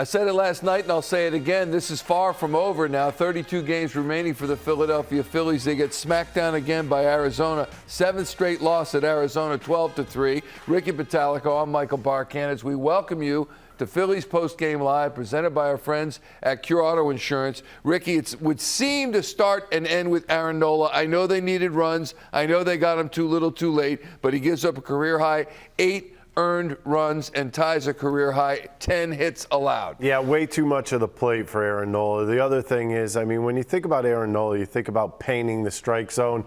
I said it last night, and I'll say it again. This is far from over now. 32 games remaining for the Philadelphia Phillies. They get smacked down again by Arizona. 7th straight loss at Arizona, 12-3. Ricky Pitalico, I'm Michael Barkan. As we welcome you to Phillies Postgame Live, presented by our friends at Cure Auto Insurance. Ricky, it would seem to start and end with Aaron Nola. I know they needed runs. I know they got him too little too late, but he gives up a career-high 8 earned runs and ties a career-high 10 hits allowed. Yeah, way too much of the plate for Aaron Nola. The other thing is, I mean, when you think about Aaron Nola, you think about painting the strike zone,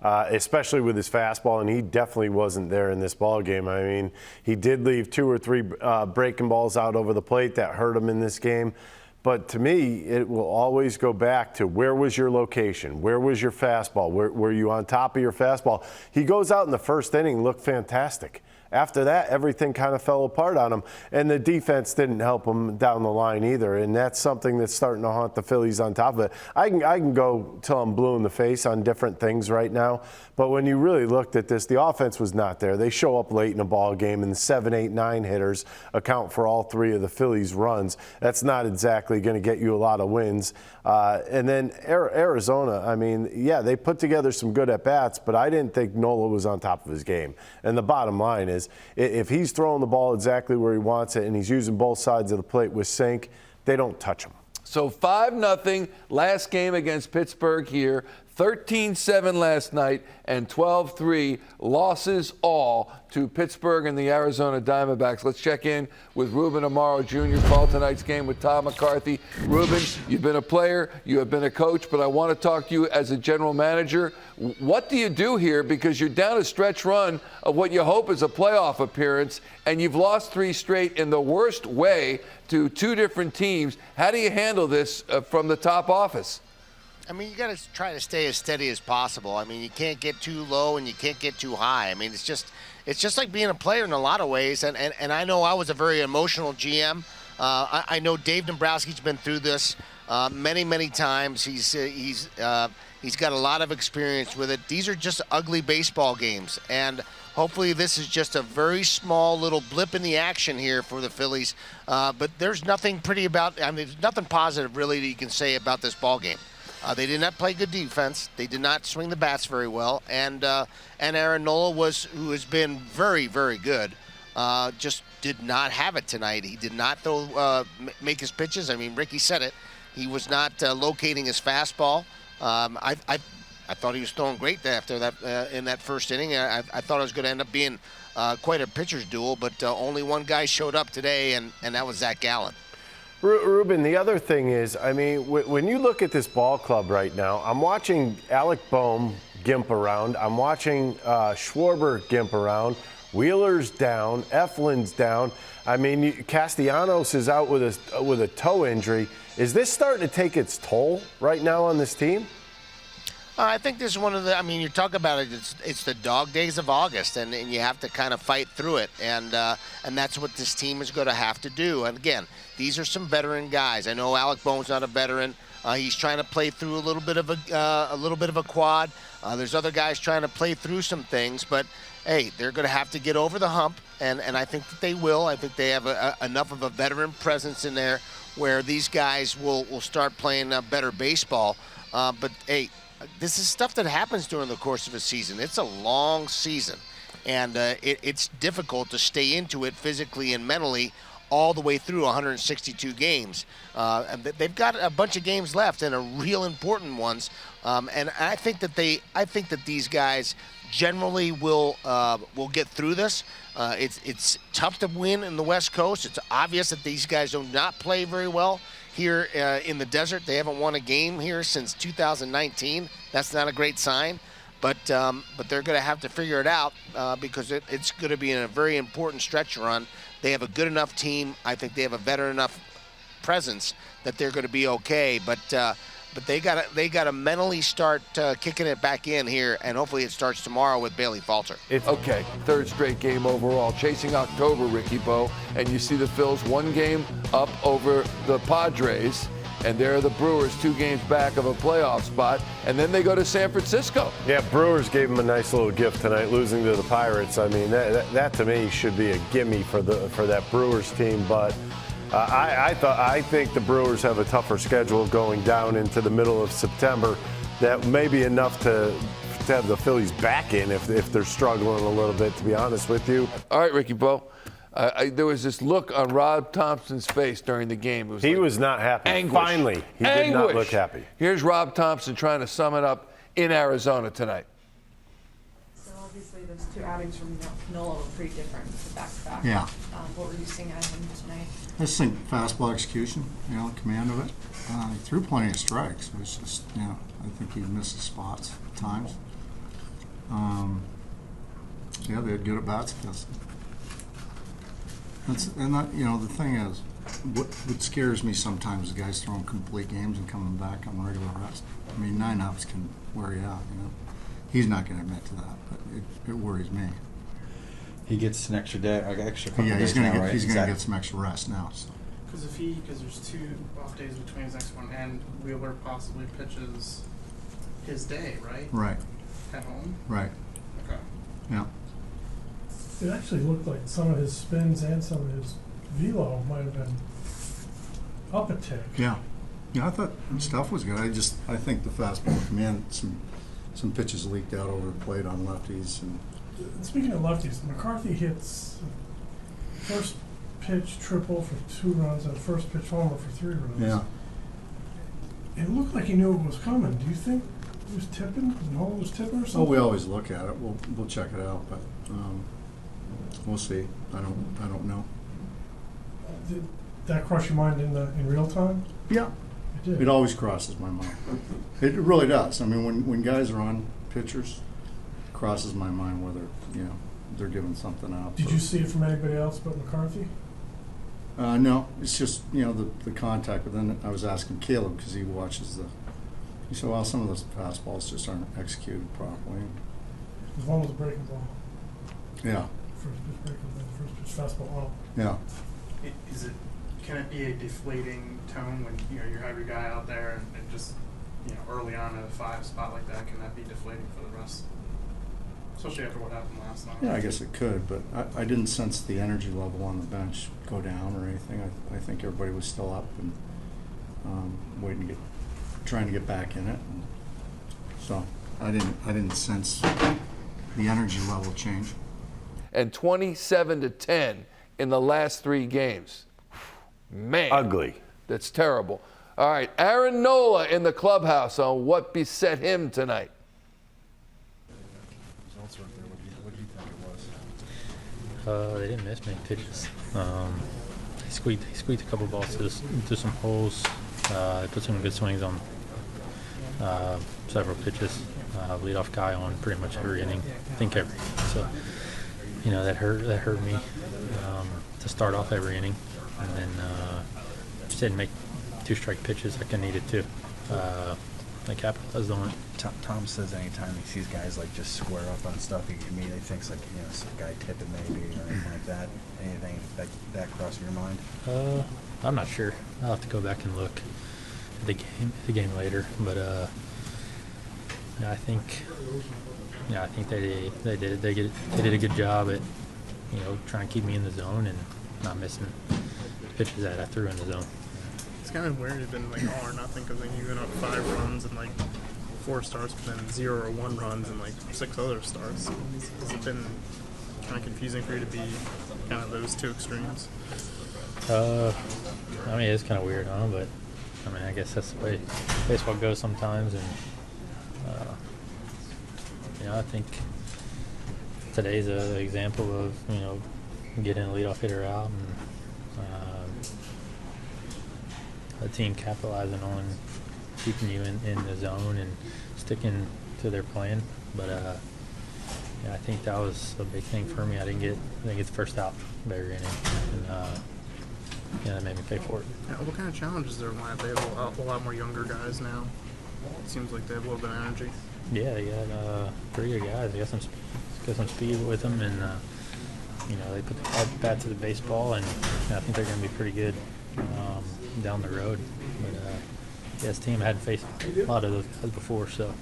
especially with his fastball, and he definitely wasn't there in this ball game. I mean, he did leave 2 or 3 breaking balls out over the plate that hurt him in this game. But to me, it will always go back to where was your location? Where was your fastball? Were you on top of your fastball? He goes out in the first inning, looked fantastic. After that, everything kind of fell apart on him, and the defense didn't help him down the line either, and that's something that's starting to haunt the Phillies on top of it. I can go till I'm blue in the face on different things right now, but when you really looked at this, the offense was not there. They show up late in a ball game, and the 7, 8, 9 hitters account for all 3 of the Phillies' runs. That's not exactly going to get you a lot of wins. And then Arizona, I mean, yeah, they put together some good at-bats, but I didn't think Nola was on top of his game. And the bottom line is, if he's throwing the ball exactly where he wants it and he's using both sides of the plate with sink, they don't touch him. So 5-0 last game against Pittsburgh here, 13-7 last night, and 12-3 losses all to Pittsburgh and the Arizona Diamondbacks. Let's check in with Ruben Amaro Jr. Call tonight's game with Tom McCarthy. Ruben, you've been a player, you have been a coach, but I want to talk to you as a general manager. What do you do here? Because you're down a stretch run of what you hope is a playoff appearance, and you've lost 3 straight in the worst way to 2 different teams. How do you handle this from the top office? I mean, you got to try to stay as steady as possible. I mean, you can't get too low and you can't get too high. I mean, it's just like being a player in a lot of ways. And I know I was a very emotional GM. I know Dave Dombrowski's been through this many times. He's got a lot of experience with it. These are just ugly baseball games, and hopefully this is just a very small little blip in the action here for the Phillies. But there's nothing pretty about. I mean, there's nothing positive really that you can say about this ball game. They did not play good defense. They did not swing the bats very well. And Aaron Nola, who has been very, very good, just did not have it tonight. He did not make his pitches. I mean, Ricky said it. He was not locating his fastball. I thought he was throwing great after that in that first inning. I thought it was going to end up being quite a pitcher's duel, but only one guy showed up today, and that was Zach Gallen. Ruben, the other thing is, I mean, when you look at this ball club right now, I'm watching Alec Boehm gimp around. I'm watching Schwarber gimp around. Wheeler's down. Eflin's down. I mean, Castellanos is out with a toe injury. Is this starting to take its toll right now on this team? I think this is one of the, I mean, you talk about it, it's the dog days of August, and you have to kind of fight through it, and that's what this team is going to have to do. And again, these are some veteran guys. I know Alec Boehm's not a veteran. He's trying to play through a little bit of a quad. There's other guys trying to play through some things, but hey, they're going to have to get over the hump, and I think that they will. I think they have enough of a veteran presence in there where these guys will start playing better baseball. But hey, this is stuff that happens during the course of a season. It's a long season, and it's difficult to stay into it physically and mentally all the way through 162 games. And they've got a bunch of games left, and real important ones. And I think that these guys generally will get through this. It's tough to win in the West Coast. It's obvious that these guys do not play very well here in the desert. They haven't won a game here since 2019. That's not a great sign, but they're going to have to figure it out because it's going to be in a very important stretch run. They have a good enough team. I think they have a veteran enough presence that they're going to be okay. But they got to mentally start kicking it back in here, and hopefully it starts tomorrow with Bailey Falter. Okay, 3rd straight game overall, chasing October, Ricky Bo, and you see the Phils 1 game up over the Padres, and there are the Brewers 2 games back of a playoff spot, and then they go to San Francisco. Yeah, Brewers gave them a nice little gift tonight, losing to the Pirates. I mean, that to me should be a gimme for that Brewers team, but I think the Brewers have a tougher schedule going down into the middle of September. That may be enough to have the Phillies back in if they're struggling a little bit, to be honest with you. All right, Ricky Bo. There was this look on Rob Thompson's face during the game. He was not happy. Anguish. Finally, he did not look happy. Here's Rob Thompson trying to sum it up in Arizona tonight. So obviously those two outings from Nola were pretty different, back-to-back. Yeah. What were you seeing out of him tonight? I just think fastball execution, command of it. He threw plenty of strikes. It was just, I think he missed the spots at times. They had good at-bats against him. The thing is, what scares me sometimes is guys throwing complete games and coming back on regular rest. I mean, 9 outs can wear you out, He's not going to admit to that, but it worries me. He gets an extra day, extra couple Yeah, days now, right? He's going to get some extra rest now. So. Because there's 2 off days between his next one, and Wheeler possibly pitches his day, right? Right. At home? Right. Okay. Yeah. It actually looked like some of his spins and some of his velo might have been up a tick. Yeah. Yeah, I thought stuff was good. I think the fastball command, some pitches leaked out over the plate on lefties. And Speaking of lefties, McCarthy hits first pitch triple for 2 runs and first pitch homer for 3 runs. yeah. It looked like he knew it was coming. Do you think he was tipping? Nola was tipping or something? Oh, we always look at it. We'll check it out, but we'll see. I don't know. Did that cross your mind in real time? Yeah. It did. It always crosses my mind. It really does. I mean, when guys are on pitchers, it crosses my mind whether they're giving something up. Did you see it from anybody else but McCarthy? No, it's just the contact. But then I was asking Caleb because he watches he said, well, some of those fastballs just aren't executed properly. As long as a breaking ball. Yeah, First pitch breaking ball, first pitch fastball up. yeah. Can it be a deflating tone when you have your guy out there and just early on at a 5 spot like that? Can that be deflating for the rest? Especially after what happened last night. Yeah, I guess it could, but I didn't sense the energy level on the bench go down or anything. I think everybody was still up and trying to get back in it. And so I didn't sense the energy level change. And 27-10 in the last 3 games. Man. Ugly. That's terrible. All right, Aaron Nola in the clubhouse on what beset him tonight. They didn't miss many pitches. He squeezed a couple balls into some holes. They put some good swings on several pitches. Leadoff guy on pretty much every inning. I think every inning. So that hurt me to start off every inning, and then just didn't make 2 strike pitches like I needed to. They capitalized on it. Tom says anytime he sees guys just square up on stuff, he immediately thinks some guy tipping maybe or anything like that. Anything that cross your mind? I'm not sure. I'll have to go back and look at the game later. But I think they did a good job at trying to keep me in the zone and not missing pitches that I threw in the zone. It's kind of weird. It's been all or nothing because you've been up 5 runs and 4 starts, but then 0 or 1 runs and 6 other starts. Has it been kind of confusing for you to be kind of those 2 extremes? It's kind of weird, huh? But I guess that's the way baseball goes sometimes, and I think today's an example of getting a leadoff hitter out and a team capitalizing on keeping you in the zone and sticking to their plan. But I think that was a big thing for me. I didn't get the first out every inning, and that made me pay for it. Yeah, what kind of challenges there might they have a lot more younger guys now? It seems like they have a little bit of energy. Yeah, you got 3 good guys. They got some speed with them, and they put the bat to the baseball, and I think they're going to be pretty good down the road. But this team hadn't faced a lot of those guys before, so.